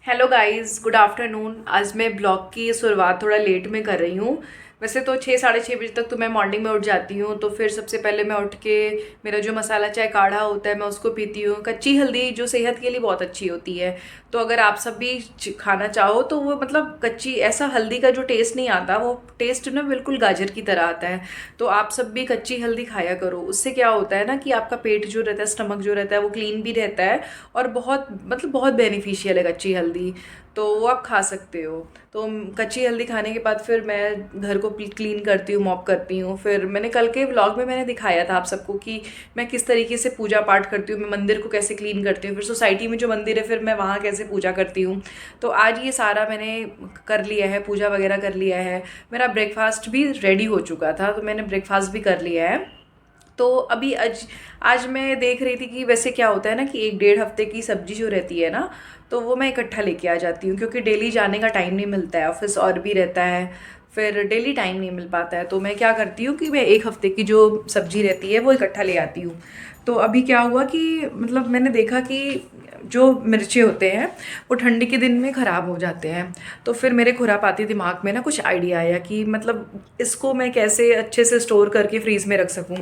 Hello guys, good afternoon. आज मैं blog की शुरुआत थोड़ा लेट में कर रही हूँ। वैसे तो 6 साढ़े 6 बजे तक तो मैं मॉर्निंग में उठ जाती हूँ। तो फिर सबसे पहले मैं उठ के मेरा जो मसाला चाय काढ़ा होता है मैं उसको पीती हूँ। कच्ची हल्दी जो सेहत के लिए बहुत अच्छी होती है। तो अगर आप सब भी खाना चाहो तो वो मतलब कच्ची ऐसा हल्दी का जो टेस्ट नहीं आता, वो टेस्ट ना बिल्कुल गाजर की तरह आता है। तो आप सब भी कच्ची हल्दी खाया करो। उससे क्या होता है ना कि आपका पेट जो रहता है, स्टमक जो रहता है वो क्लीन भी रहता है। और बहुत मतलब बहुत बेनिफिशियल है कच्ची हल्दी। तो वो आप खा सकते हो। तो कच्ची हल्दी खाने के बाद फिर मैं घर को क्लीन करती हूँ, मॉप करती हूँ। फिर मैंने कल के व्लॉग में मैंने दिखाया था आप सबको कि मैं किस तरीके से पूजा पाठ करती हूँ, मैं मंदिर को कैसे क्लीन करती हूँ, फिर सोसाइटी में जो मंदिर है फिर मैं वहाँ कैसे पूजा करती हूँ। तो आज ये सारा मैंने कर लिया है, पूजा वगैरह कर लिया है। मेरा ब्रेकफास्ट भी रेडी हो चुका था, तो मैंने ब्रेकफास्ट भी कर लिया है। तो अभी आज आज मैं देख रही थी कि वैसे क्या होता है ना कि 1 डेढ़ हफ्ते की सब्जी जो रहती है ना, तो वो मैं इकट्ठा लेके आ जाती हूँ, क्योंकि डेली जाने का टाइम नहीं मिलता है, ऑफिस और भी रहता है। फिर डेली टाइम नहीं मिल पाता है, तो मैं क्या करती हूँ कि मैं 1 हफ्ते की जो सब्जी रहती है वो इकट्ठा ले आती हूँ। तो अभी क्या हुआ कि मतलब मैंने देखा कि जो मिर्चे होते हैं वो ठंडी के दिन में ख़राब हो जाते हैं। तो फिर मेरे खुरापाती दिमाग में ना कुछ आइडिया आया कि मतलब इसको मैं कैसे अच्छे से स्टोर करके फ्रीज़ में रख सकूं।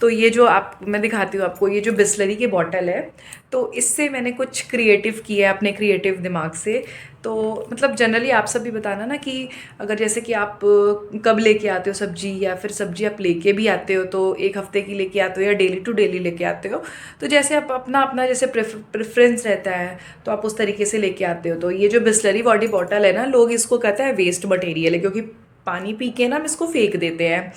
तो ये जो आप मैं दिखाती हूँ आपको, ये जो बिस्लरी की बॉटल है, तो इससे मैंने कुछ क्रिएटिव किया है अपने क्रिएटिव दिमाग से। तो मतलब जनरली आप सब भी बताना ना कि अगर जैसे कि आप कब लेके आते हो सब्जी, या फिर सब्जी आप लेके भी आते हो तो 1 हफ्ते की लेके आते हो या डेली टू डेली लेके आते हो। तो जैसे आप अपना अपना जैसे प्रेफरेंस रहता है, तो आप उस तरीके से लेके आते हो। तो ये जो बिस्लरी बॉडी बॉटल है ना, लोग इसको कहते हैं वेस्ट मटेरियल है, क्योंकि पानी पी के ना हम इसको फेंक देते हैं।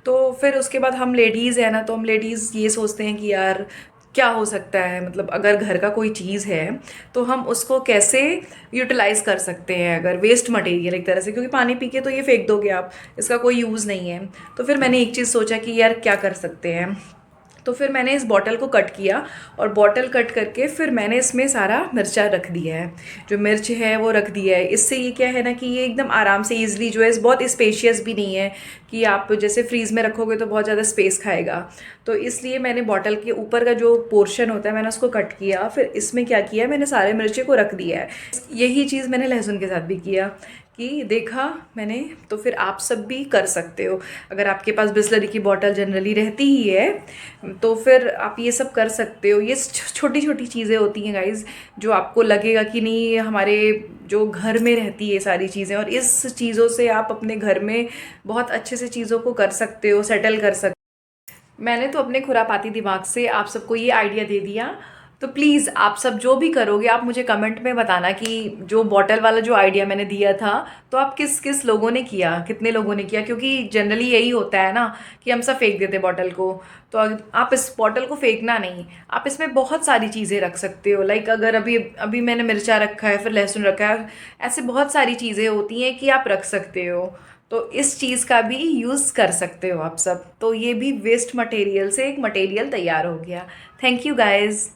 तो फिर उसके बाद हम लेडीज़ है ना, तो हम लेडीज़ ये सोचते हैं कि यार क्या हो सकता है, मतलब अगर घर का कोई चीज़ है तो हम उसको कैसे यूटिलाइज कर सकते हैं, अगर वेस्ट मटेरियल एक तरह से, क्योंकि पानी पी के तो ये फेंक दोगे आप, इसका कोई यूज़ नहीं है। तो फिर मैंने एक चीज़ सोचा कि यार क्या कर सकते हैं। तो फिर मैंने इस बॉटल को कट किया, और बॉटल कट करके फिर मैंने इसमें सारा मिर्चा रख दिया है, जो मिर्च है वो रख दिया है। इससे ये क्या है ना कि ये एकदम आराम से ईजिली जो है, बहुत स्पेशियस भी नहीं है कि आप जैसे फ्रीज़ में रखोगे तो बहुत ज़्यादा स्पेस खाएगा। तो इसलिए मैंने बॉटल के ऊपर का जो पोर्शन होता है मैंने उसको कट किया, फिर इसमें क्या किया, मैंने सारे मिर्चे को रख दिया है। यही चीज़ मैंने लहसुन के साथ भी किया कि देखा मैंने। तो फिर आप सब भी कर सकते हो, अगर आपके पास बिस्लरी की बॉटल जनरली रहती ही है तो फिर आप ये सब कर सकते हो। ये छोटी छोटी चीज़ें होती हैं गाइज, जो आपको लगेगा कि नहीं ये हमारे जो घर में रहती है सारी चीज़ें, और इस चीज़ों से आप अपने घर में बहुत अच्छे से चीज़ों को कर सकते हो, सेटल कर सकते हो। मैंने तो अपने खुरापाती दिमाग से आप सबको ये आइडिया दे दिया। तो प्लीज़ आप सब जो भी करोगे आप मुझे कमेंट में बताना कि जो बॉटल वाला जो आइडिया मैंने दिया था, तो आप किस किस लोगों ने किया, कितने लोगों ने किया, क्योंकि जनरली यही होता है ना कि हम सब फेंक देते बॉटल को। तो आप इस बॉटल को फेंकना नहीं, आप इसमें बहुत सारी चीज़ें रख सकते हो। लाइक अगर अभी अभी मैंने मिर्चा रखा है, फिर लहसुन रखा है, ऐसे बहुत सारी चीज़ें होती हैं कि आप रख सकते हो। तो इस चीज़ का भी यूज़ कर सकते हो आप सब। तो ये भी वेस्ट मटेरियल से एक मटेरियल तैयार हो गया। Thank you guys.